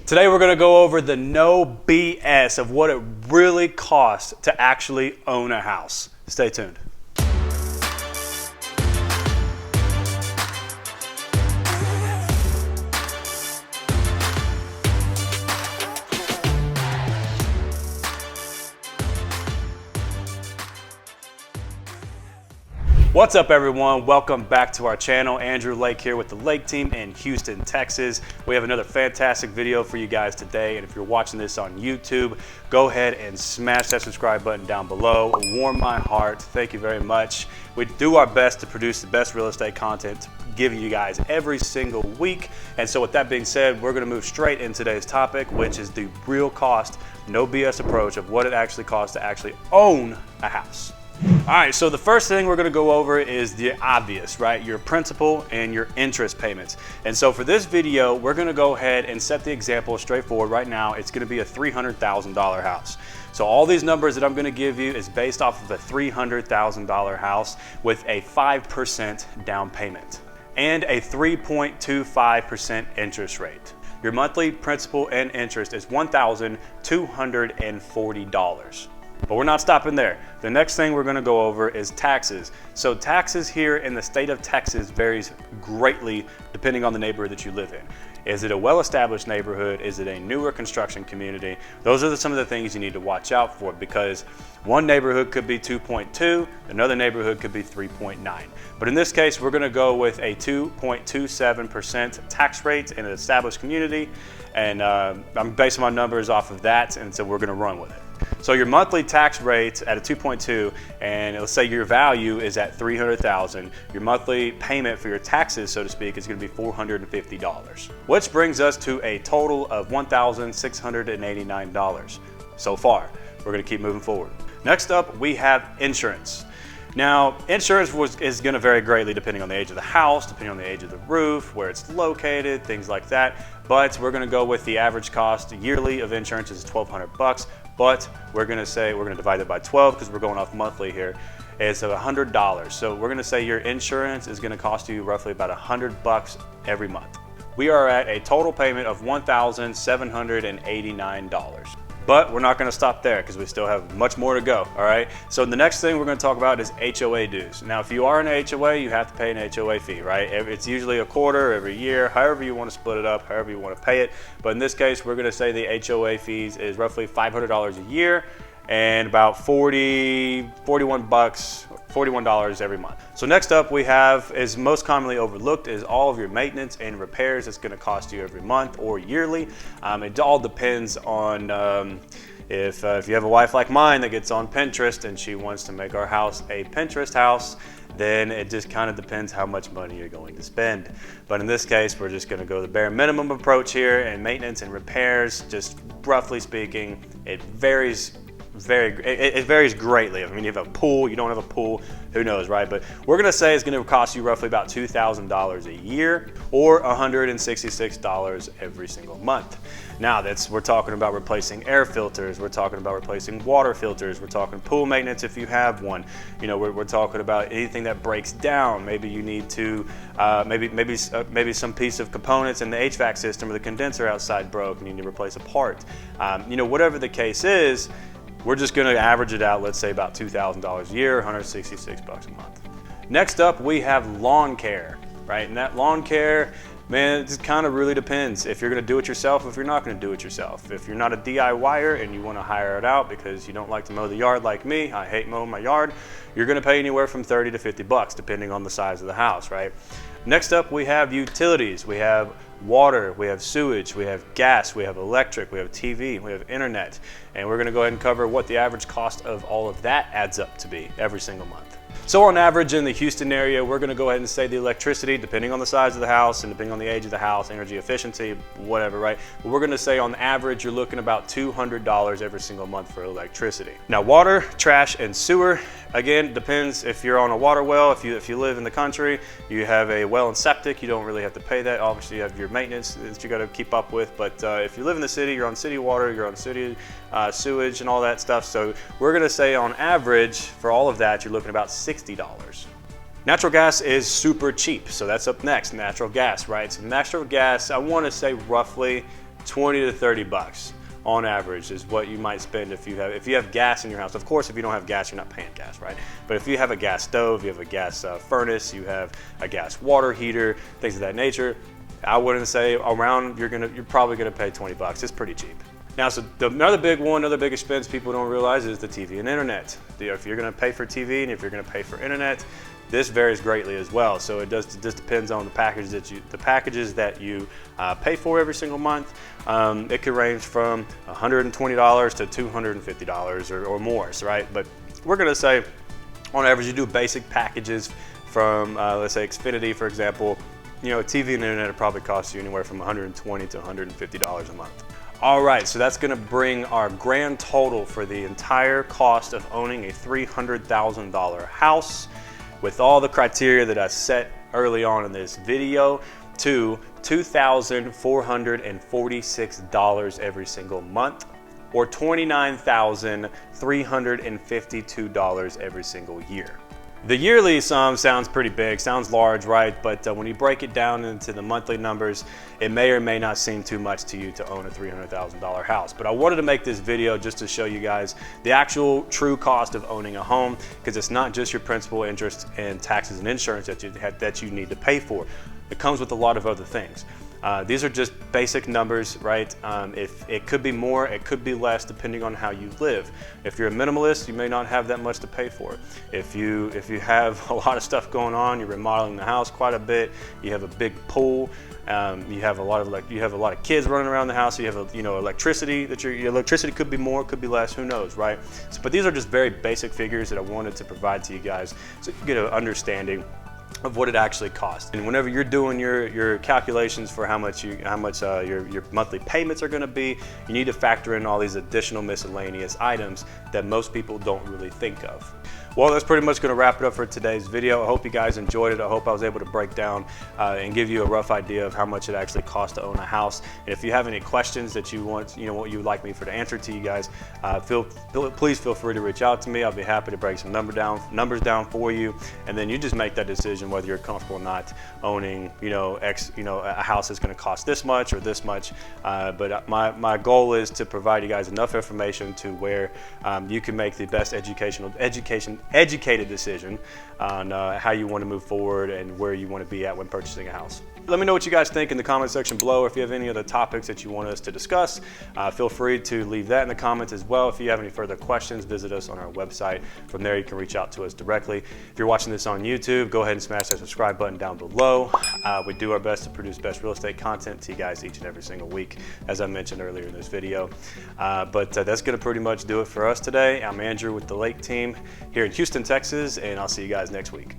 Today we're going to go over the no BS of what it really costs to actually own a house. Stay tuned. What's up everyone? Welcome back to our channel. Andrew Lake here with the Lake Team in Houston, Texas. We have another fantastic video for you guys today, and if you're watching this on YouTube, go ahead and smash that subscribe button down below. Warm my heart. Thank you very much. We do our best to produce the best real estate content to give you guys every single week. And so with that being said, we're going to move straight into today's topic, which is the real cost, no BS approach of what it actually costs to actually own a house. All right, so the first thing we're going to go over is the obvious, right? Your principal and your interest payments. And so for this video, we're going to go ahead and set the example straightforward. Right now, it's going to be a $300,000 house. So all these numbers that I'm going to give you is based off of a $300,000 house with a 5% down payment and a 3.25% interest rate. Your monthly principal and interest is $1,240. But we're not stopping there. The next thing we're going to go over is taxes. So taxes here in the state of Texas varies greatly depending on the neighborhood that you live in. Is it a well-established neighborhood? Is it a newer construction community? Those are some of the things you need to watch out for, because one neighborhood could be 2.2, another neighborhood could be 3.9. But in this case, we're going to go with a 2.27% tax rate in an established community, and I'm basing my numbers off of that, and so we're going to run with it. So your monthly tax rate at a 2.2, and let's say your value is at $300,000, your monthly payment for your taxes, so to speak, is going to be $450, which brings us to a total of $1,689 so far. We're going to keep moving forward. Next up, we have insurance. Now, insurance is going to vary greatly depending on the age of the house, depending on the age of the roof, where it's located, things like that. But we're going to go with the average cost yearly of insurance is $1,200. But we're going to divide it by 12 because we're going off monthly here. It's $100. So we're going to say your insurance is going to cost you roughly about $100 every month. We are at a total payment of $1,789. But we're not going to stop there because we still have much more to go, all right? So the next thing we're going to talk about is HOA dues. Now, if you are in an HOA, you have to pay an HOA fee, right? It's usually a quarter every year, however you want to split it up, however you want to pay it. But in this case, we're going to say the HOA fees is roughly $500 a year and about $41 every month. So next up we have, is most commonly overlooked, is all of your maintenance and repairs. It's going to cost you every month or yearly. It all depends on if you have a wife like mine that gets on Pinterest and she wants to make our house a Pinterest house, then it just kind of depends how much money you're going to spend. But in this case, we're just going to go the bare minimum approach here, and maintenance and repairs, just roughly speaking, it varies greatly. I mean, you have a pool, you don't have a pool, who knows, right? But we're going to say it's going to cost you roughly about $2,000 a year or $166 every single month. Now we're talking about replacing air filters, we're talking about replacing water filters, we're talking pool maintenance if you have one. You know, we're talking about anything that breaks down. Maybe you need to, maybe some piece of components in the HVAC system or the condenser outside broke and you need to replace a part. You know, whatever the case is, we're just going to average it out, let's say about $2,000 a year, $166 a month. Next up, we have lawn care, right? And that lawn care, man, it just kind of really depends if you're going to do it yourself, if you're not going to do it yourself. If you're not a DIYer and you want to hire it out because you don't like to mow the yard like me, I hate mowing my yard, you're going to pay anywhere from $30 to $50 depending on the size of the house, right? Next up, we have utilities. We have water, we have sewage, we have gas, we have electric, we have TV, we have internet. And we're going to go ahead and cover what the average cost of all of that adds up to be every single month. So on average in the Houston area, we're going to go ahead and say the electricity, depending on the size of the house and depending on the age of the house, energy efficiency, whatever, right? But we're going to say on average, you're looking about $200 every single month for electricity. Now water, trash, and sewer, again, depends if you're on a water well. If you live in the country, you have a well and septic, you don't really have to pay that. Obviously you have your maintenance that you got to keep up with, but if you live in the city, you're on city water, you're on city sewage and all that stuff. So we're going to say on average for all of that, you're looking about $60. Natural gas is super cheap, so that's up next, natural gas, right? So natural gas, I want to say roughly 20 to 30 bucks on average is what you might spend if you have gas in your house. Of course, if you don't have gas, you're not paying gas, right? But if you have a gas stove, you have a gas furnace, you have a gas water heater, things of that nature, I wouldn't say around, you're probably gonna pay 20 bucks. It's pretty cheap. Now, so another big expense people don't realize is the TV and internet. If you're gonna pay for TV and if you're gonna pay for internet, this varies greatly as well. So it just depends on the packages that you pay for every single month. It could range from $120 to $250 or more, right? But we're gonna say, on average, you do basic packages from, let's say Xfinity, for example. You know, TV and internet will probably cost you anywhere from $120 to $150 a month. All right, so that's gonna bring our grand total for the entire cost of owning a $300,000 house, with all the criteria that I set early on in this video, to $2,446 every single month, or $29,352 every single year. The yearly sum sounds pretty big, sounds large, right? But when you break it down into the monthly numbers, it may or may not seem too much to you to own a $300,000 house. But I wanted to make this video just to show you guys the actual true cost of owning a home, because it's not just your principal, interest, and taxes and insurance that you need to pay for. It comes with a lot of other things. These are just basic numbers, right? If it could be more, it could be less, depending on how you live. If you're a minimalist, you may not have that much to pay for. If you have a lot of stuff going on, you're remodeling the house quite a bit, you have a big pool, you have a lot of kids running around the house, you have electricity, your electricity could be more, could be less, who knows, right? So, but these are just very basic figures that I wanted to provide to you guys so you get an understanding of what it actually costs. And whenever you're doing your calculations for how much your monthly payments are going to be, you need to factor in all these additional miscellaneous items that most people don't really think of. Well, that's pretty much going to wrap it up for today's video. I hope you guys enjoyed it. I hope I was able to break down and give you a rough idea of how much it actually costs to own a house. And if you have any questions that you want, what you would like me to answer to you guys, please feel free to reach out to me. I'll be happy to break some numbers down for you, and then you just make that decision whether you're comfortable or not owning, a house that's going to cost this much or this much. But my goal is to provide you guys enough information to where you can make the best educated decision on how you want to move forward and where you want to be at when purchasing a house. Let me know what you guys think in the comment section below. If you have any other topics that you want us to discuss, feel free to leave that in the comments as well. If you have any further questions, visit us on our website. From there, you can reach out to us directly. If you're watching this on YouTube, go ahead and smash that subscribe button down below. We do our best to produce best real estate content to you guys each and every single week, as I mentioned earlier in this video. But that's going to pretty much do it for us today. I'm Andrew with the Lake team here in Houston, Texas, and I'll see you guys next week.